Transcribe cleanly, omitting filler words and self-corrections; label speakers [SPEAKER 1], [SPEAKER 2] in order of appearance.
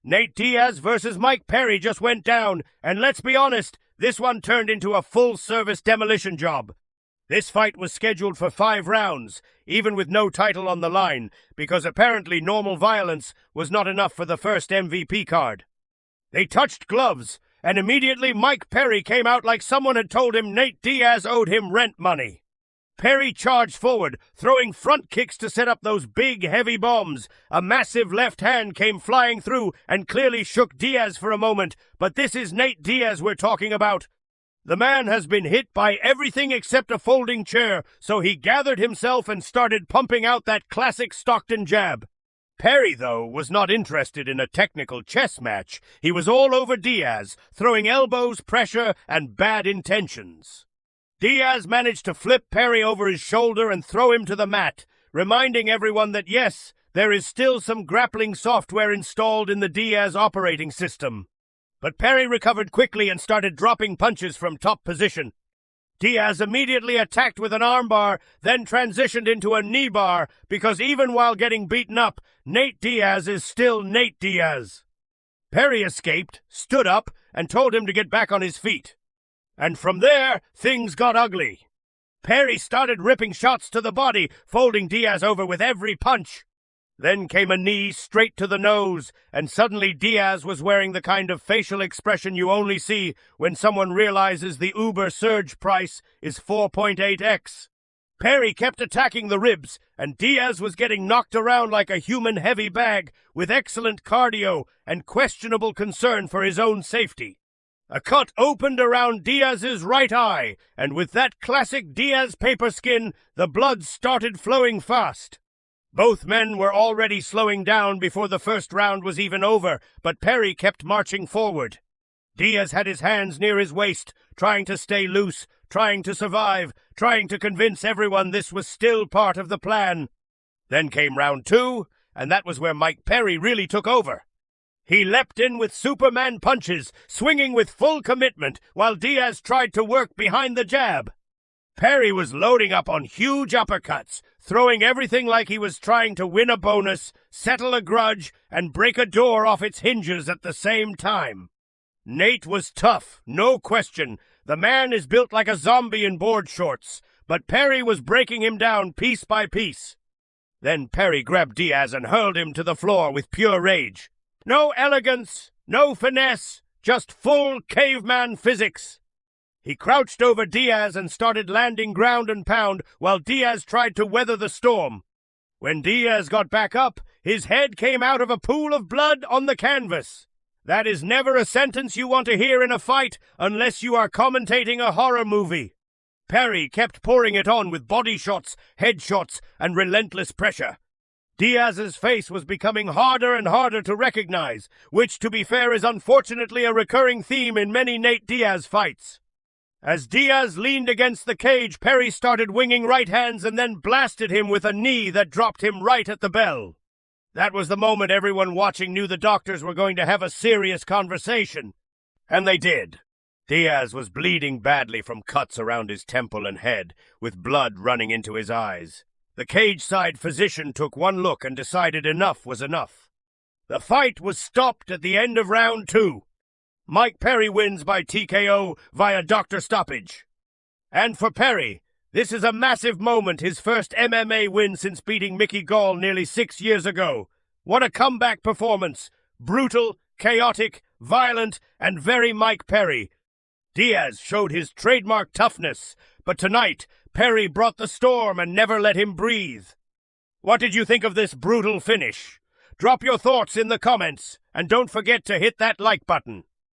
[SPEAKER 1] Nate Diaz versus Mike Perry just went down, and let's be honest, this one turned into a full-service demolition job. This fight was scheduled for 5 rounds, even with no title on the line, because apparently normal violence was not enough for the first MVP card. They touched gloves, and immediately Mike Perry came out like someone had told him Nate Diaz owed him rent money. Perry charged forward, throwing front kicks to set up those big, heavy bombs. A massive left hand came flying through and clearly shook Diaz for a moment, but this is Nate Diaz we're talking about. The man has been hit by everything except a folding chair, so he gathered himself and started pumping out that classic Stockton jab. Perry, though, was not interested in a technical chess match. He was all over Diaz, throwing elbows, pressure, and bad intentions. Diaz managed to flip Perry over his shoulder and throw him to the mat, reminding everyone that yes, there is still some grappling software installed in the Diaz operating system. But Perry recovered quickly and started dropping punches from top position. Diaz immediately attacked with an armbar, then transitioned into a knee bar, because even while getting beaten up, Nate Diaz is still Nate Diaz. Perry escaped, stood up, and told him to get back on his feet. And from there, things got ugly. Perry started ripping shots to the body, folding Diaz over with every punch. Then came a knee straight to the nose, and suddenly Diaz was wearing the kind of facial expression you only see when someone realizes the Uber surge price is 4.8x. Perry kept attacking the ribs, and Diaz was getting knocked around like a human heavy bag, with excellent cardio and questionable concern for his own safety. A cut opened around Diaz's right eye, and with that classic Diaz paper skin, the blood started flowing fast. Both men were already slowing down before the first round was even over, but Perry kept marching forward. Diaz had his hands near his waist, trying to stay loose, trying to survive, trying to convince everyone this was still part of the plan. Then came round 2, and that was where Mike Perry really took over. He leapt in with Superman punches, swinging with full commitment, while Diaz tried to work behind the jab. Perry was loading up on huge uppercuts, throwing everything like he was trying to win a bonus, settle a grudge, and break a door off its hinges at the same time. Nate was tough, no question. The man is built like a zombie in board shorts, but Perry was breaking him down piece by piece. Then Perry grabbed Diaz and hurled him to the floor with pure rage. No elegance, no finesse, just full caveman physics. He crouched over Diaz and started landing ground and pound while Diaz tried to weather the storm. When Diaz got back up, his head came out of a pool of blood on the canvas. That is never a sentence you want to hear in a fight unless you are commentating a horror movie. Perry kept pouring it on with body shots, head shots, and relentless pressure. Diaz's face was becoming harder and harder to recognize, which, to be fair, is unfortunately a recurring theme in many Nate Diaz fights. As Diaz leaned against the cage, Perry started winging right hands and then blasted him with a knee that dropped him right at the bell. That was the moment everyone watching knew the doctors were going to have a serious conversation. And they did. Diaz was bleeding badly from cuts around his temple and head, with blood running into his eyes. The cage-side physician took one look and decided enough was enough. The fight was stopped at the end of round 2. Mike Perry wins by TKO via Dr. Stoppage. And for Perry, this is a massive moment, his first MMA win since beating Mickey Gall nearly 6 years ago. What a comeback performance! Brutal, chaotic, violent, and very Mike Perry. Diaz showed his trademark toughness, but tonight, Perry brought the storm and never let him breathe. What did you think of this brutal finish? Drop your thoughts in the comments, and don't forget to hit that like button.